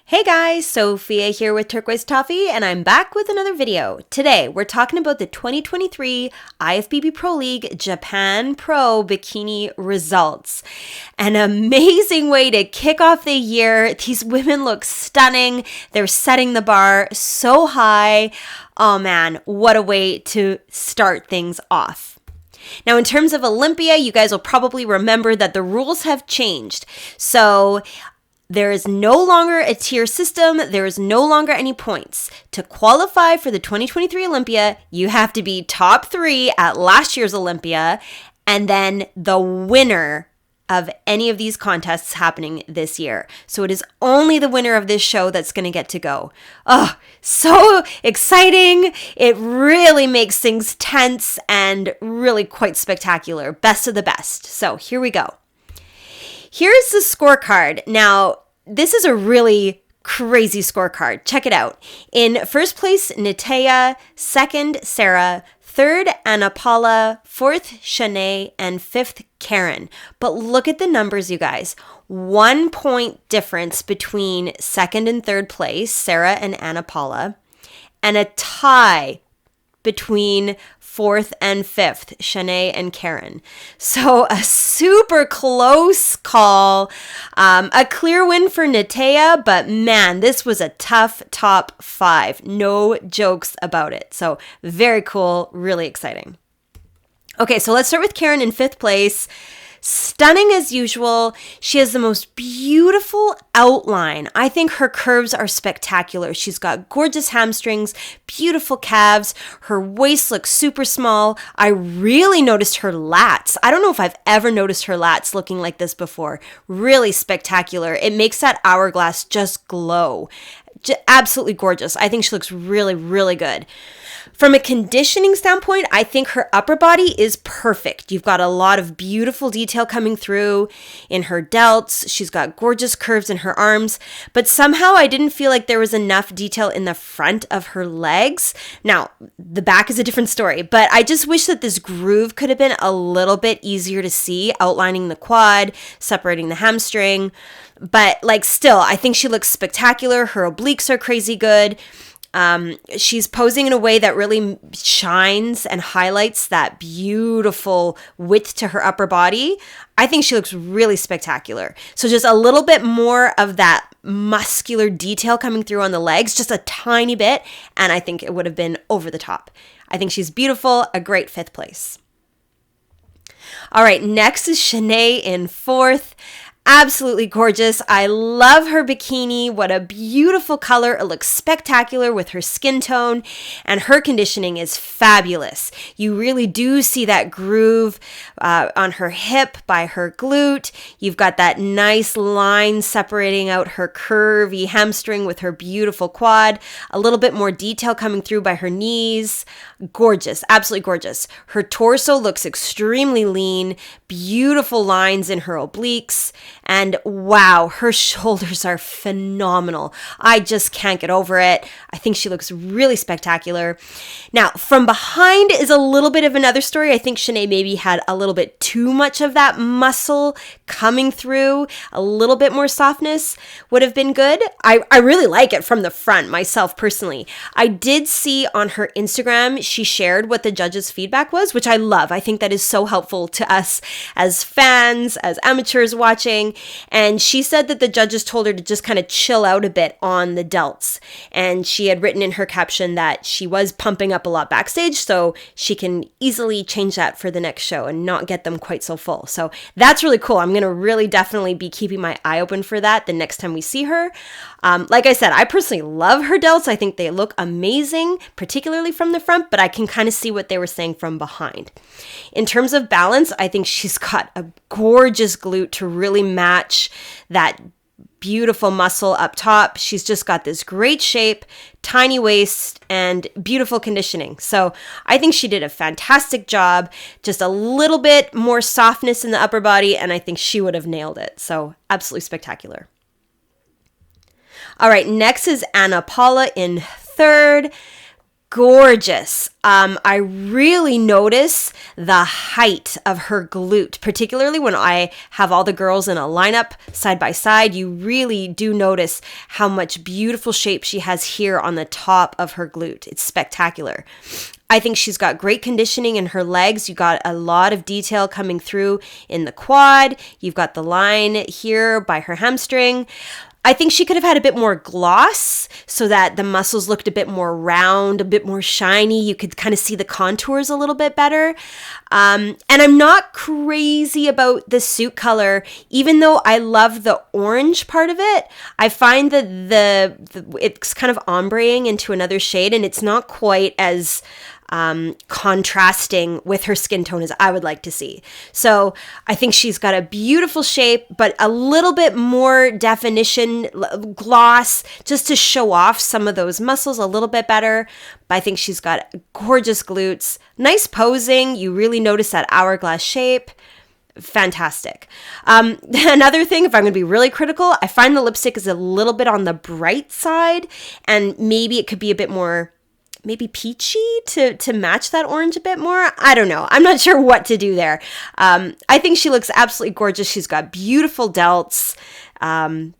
Hey guys, Sophia here with Turquoise Toffee, and I'm back with another video. Today, we're talking about the 2023 Ifbb Pro League Japan Pro Bikini results. An amazing way to kick off the year. These women look stunning. They're setting the bar so high. Oh man, what a way to start things off. Now, in terms of Olympia, you guys will probably remember that the rules have changed. So there is no longer a tier system. There is no longer any points. To qualify for the 2023 Olympia, you have to be top 3 at last year's Olympia, and then the winner of any of these contests happening this year. So it is only the winner of this show that's going to get to go. Oh, so exciting. It really makes things tense and really quite spectacular. Best of the best. So here we go. Here's the scorecard. Now, this is a really crazy scorecard. Check it out. In first place, Natea. Second, Sarah. Third, Paula. Fourth, Shanae. And fifth, Karen. But look at the numbers, you guys. 1 point difference between second and third place, Sarah and Paula. And a tie between fourth and fifth, Shanae and Karen. So a super close call, a clear win for Natea, but man, this was a tough top 5. No jokes about it. So very cool, really exciting. Okay, so let's start with Karen in fifth place. Stunning as usual. She has the most beautiful outline. I think her curves are spectacular. She's got gorgeous hamstrings, beautiful calves. Her waist looks super small. I really noticed her lats. I don't know if I've ever noticed her lats looking like this before. Really spectacular. It makes that hourglass just glow. Absolutely gorgeous. I think she looks really, really good. From a conditioning standpoint, I think her upper body is perfect. You've got a lot of beautiful detail coming through in her delts. She's got gorgeous curves in her arms, but somehow I didn't feel like there was enough detail in the front of her legs. Now, the back is a different story, but I just wish that this groove could have been a little bit easier to see, outlining the quad, separating the hamstring. But still, I think she looks spectacular. Her obliques are crazy good. She's posing in a way that really shines and highlights that beautiful width to her upper body. I think she looks really spectacular. So just a little bit more of that muscular detail coming through on the legs, just a tiny bit, and I think it would have been over the top. I think she's beautiful, a great fifth place. All right, next is Shanae in fourth. Absolutely gorgeous. I love her bikini. What a beautiful color. It looks spectacular with her skin tone, and her conditioning is fabulous. You really do see that groove on her hip by her glute. You've got that nice line separating out her curvy hamstring with her beautiful quad. A little bit more detail coming through by her knees. Gorgeous. Absolutely gorgeous. Her torso looks extremely lean. Beautiful lines in her obliques. And wow, her shoulders are phenomenal. I just can't get over it. I think she looks really spectacular. Now, from behind is a little bit of another story. I think Shanae maybe had a little bit too much of that muscle coming through. A little bit more softness would have been good. I really like it from the front myself personally. I did see on her Instagram, she shared what the judges' feedback was, which I love. I think that is so helpful to us as fans, as amateurs watching. And she said that the judges told her to just kind of chill out a bit on the delts. And she had written in her caption that she was pumping up a lot backstage, so she can easily change that for the next show and not get them quite so full. So that's really cool. I'm going to really definitely be keeping my eye open for that the next time we see her. Like I said, I personally love her delts. I think they look amazing, particularly from the front, but I can kind of see what they were saying from behind. In terms of balance, I think she's got a gorgeous glute to really match that beautiful muscle up top. She's just got this great shape, tiny waist, and beautiful conditioning. So I think she did a fantastic job. Just a little bit more softness in the upper body, and I think she would have nailed it. So absolutely spectacular. All right, next is Paula in third. gorgeous. I really notice the height of her glute, particularly when I have all the girls in a lineup side by side. You really do notice how much beautiful shape she has here on the top of her glute. It's spectacular. I think she's got great conditioning in her legs. You got a lot of detail coming through in the quad. You've got the line here by her hamstring. I think she could have had a bit more gloss so that the muscles looked a bit more round, a bit more shiny. You could kind of see the contours a little bit better. And I'm not crazy about the suit color, even though I love the orange part of it. I find that it's kind of ombreing into another shade, and it's not quite as contrasting with her skin tone as I would like to see. So I think she's got a beautiful shape, but a little bit more definition, gloss, just to show off some of those muscles a little bit better. But I think she's got gorgeous glutes, nice posing. You really notice that hourglass shape. Fantastic. Another thing, if I'm going to be really critical, I find the lipstick is a little bit on the bright side, and maybe it could be a bit more maybe peachy to match that orange a bit more. I don't know. I'm not sure what to do there. I think she looks absolutely gorgeous. She's got beautiful delts. I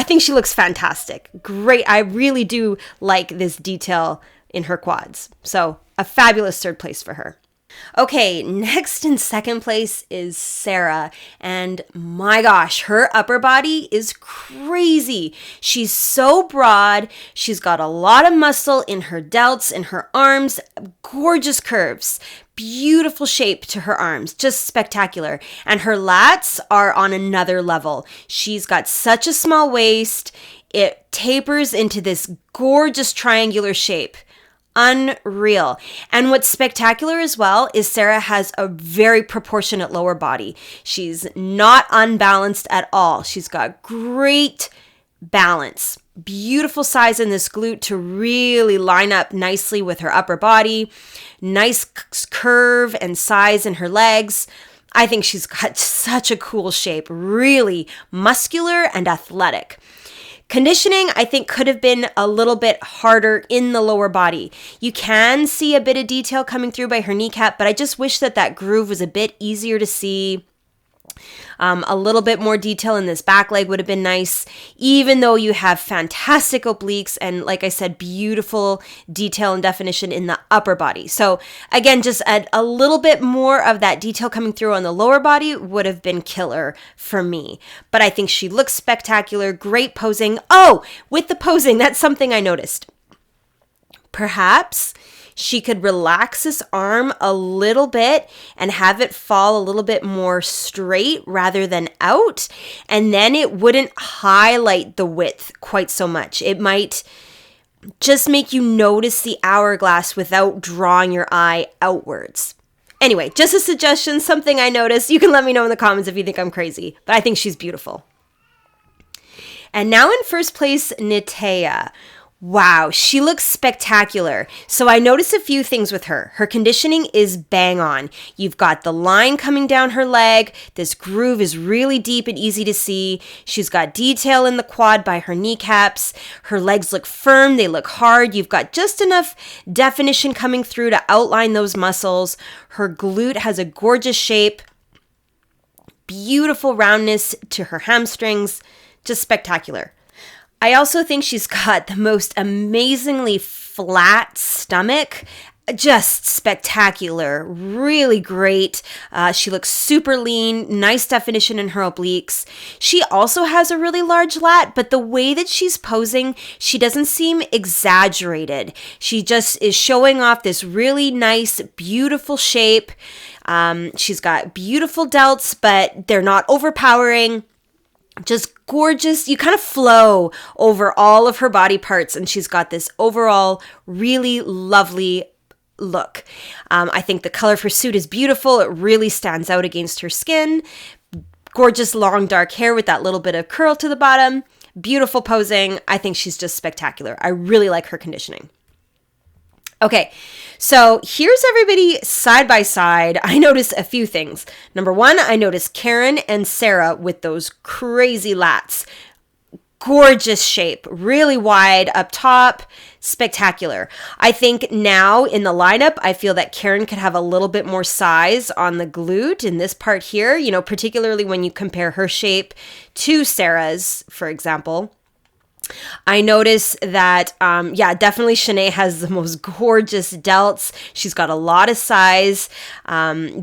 think she looks fantastic. Great. I really do like this detail in her quads. So a fabulous third place for her. Okay, next in second place is Sarah, and my gosh, her upper body is crazy. She's so broad. She's got a lot of muscle in her delts, in her arms, gorgeous curves, beautiful shape to her arms, just spectacular. And her lats are on another level. She's got such a small waist. It tapers into this gorgeous triangular shape. Unreal. And what's spectacular as well is Sarah has a very proportionate lower body. She's not unbalanced at all. She's got great balance. Beautiful size in this glute to really line up nicely with her upper body. Nice curve and size in her legs. I think she's got such a cool shape. Really muscular and athletic. Conditioning, I think, could have been a little bit harder in the lower body. You can see a bit of detail coming through by her kneecap, but I just wish that groove was a bit easier to see. A little bit more detail in this back leg would have been nice, even though you have fantastic obliques and, like I said, beautiful detail and definition in the upper body. So again, just a little bit more of that detail coming through on the lower body would have been killer for me. But I think she looks spectacular, great posing. Oh, with the posing, that's something I noticed. Perhaps she could relax this arm a little bit and have it fall a little bit more straight rather than out, and then it wouldn't highlight the width quite so much. It might just make you notice the hourglass without drawing your eye outwards. Anyway, just a suggestion, something I noticed. You can let me know in the comments if you think I'm crazy, but I think she's beautiful. And now in first place, Nitea. Wow, she looks spectacular. So I noticed a few things with her. Her conditioning is bang on. You've got the line coming down her leg. This groove is really deep and easy to see. She's got detail in the quad by her kneecaps. Her legs look firm. They look hard. You've got just enough definition coming through to outline those muscles. Her glute has a gorgeous shape. Beautiful roundness to her hamstrings. Just spectacular. I also think she's got the most amazingly flat stomach. Just spectacular. Really great. She looks super lean. Nice definition in her obliques. She also has a really large lat, but the way that she's posing, she doesn't seem exaggerated. She just is showing off this really nice, beautiful shape. She's got beautiful delts, but they're not overpowering. Just gorgeous. You kind of flow over all of her body parts, and she's got this overall really lovely look. I think the color of her suit is beautiful. It really stands out against her skin. Gorgeous long dark hair with that little bit of curl to the bottom. Beautiful posing. I think she's just spectacular. I really like her conditioning. Okay, so here's everybody side by side. I noticed a few things. Number one, I noticed Karen and Sarah with those crazy lats. gorgeous shape, really wide up top, spectacular. I think now in the lineup, I feel that Karen could have a little bit more size on the glute in this part here, you know, particularly when you compare her shape to Sarah's, for example. I notice that, definitely Shanae has the most gorgeous delts. She's got a lot of size,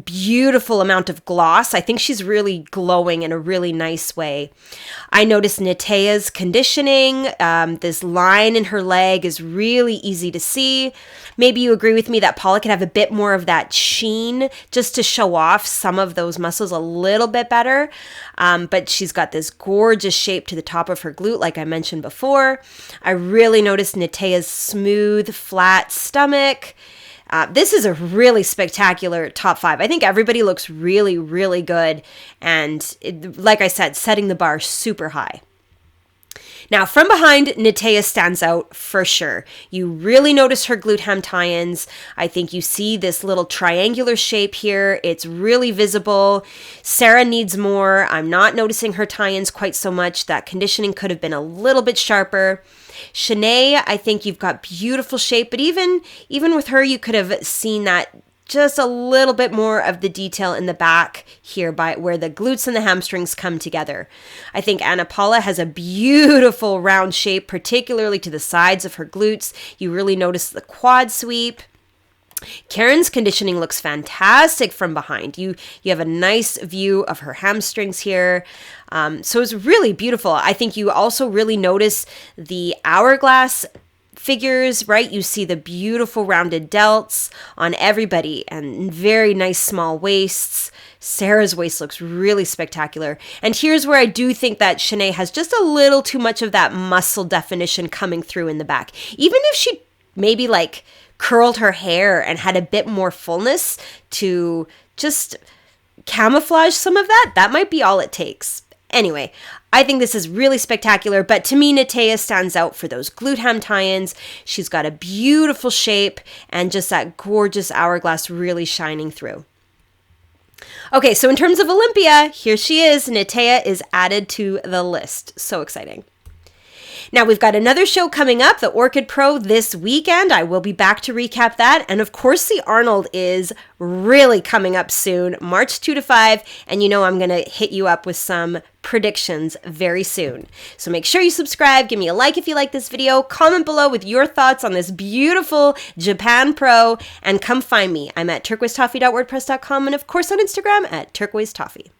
beautiful amount of gloss. I think she's really glowing in a really nice way. I notice Nitea's conditioning. This line in her leg is really easy to see. Maybe you agree with me that Paula could have a bit more of that sheen just to show off some of those muscles a little bit better. But she's got this gorgeous shape to the top of her glute, like I mentioned before. I really noticed Nitea's smooth, flat stomach. This is a really spectacular top 5. I think everybody looks really, really good. And like I said, setting the bar super high. Now, from behind, Nitea stands out for sure. You really notice her glute ham tie-ins. I think you see this little triangular shape here. It's really visible. Sarah needs more. I'm not noticing her tie-ins quite so much. That conditioning could have been a little bit sharper. Shanae, I think you've got beautiful shape, but even with her, you could have seen that just a little bit more of the detail in the back here by where the glutes and the hamstrings come together. I think Anna Paula has a beautiful round shape, particularly to the sides of her glutes. You really notice the quad sweep. Karen's conditioning looks fantastic from behind. You have a nice view of her hamstrings here. So it's really beautiful. I think you also really notice the hourglass figures, right? You see the beautiful rounded delts on everybody and very nice small waists. Sarah's waist looks really spectacular. And here's where I do think that Shanae has just a little too much of that muscle definition coming through in the back. Even if she maybe like curled her hair and had a bit more fullness to just camouflage some of that, that might be all it takes. Anyway, I think this is really spectacular, but to me, Nitea stands out for those glute ham tie-ins. She's got a beautiful shape and just that gorgeous hourglass really shining through. Okay, so in terms of Olympia, here she is. Nitea is added to the list. So exciting. Now, we've got another show coming up, the Orchid Pro, this weekend. I will be back to recap that. And of course, the Arnold is really coming up soon, March 2 to 5. And you know I'm going to hit you up with some predictions very soon. So make sure you subscribe, give me a like if you like this video, comment below with your thoughts on this beautiful Japan Pro, and come find me. I'm at turquoisetoffee.wordpress.com and of course on Instagram at turquoisetoffee.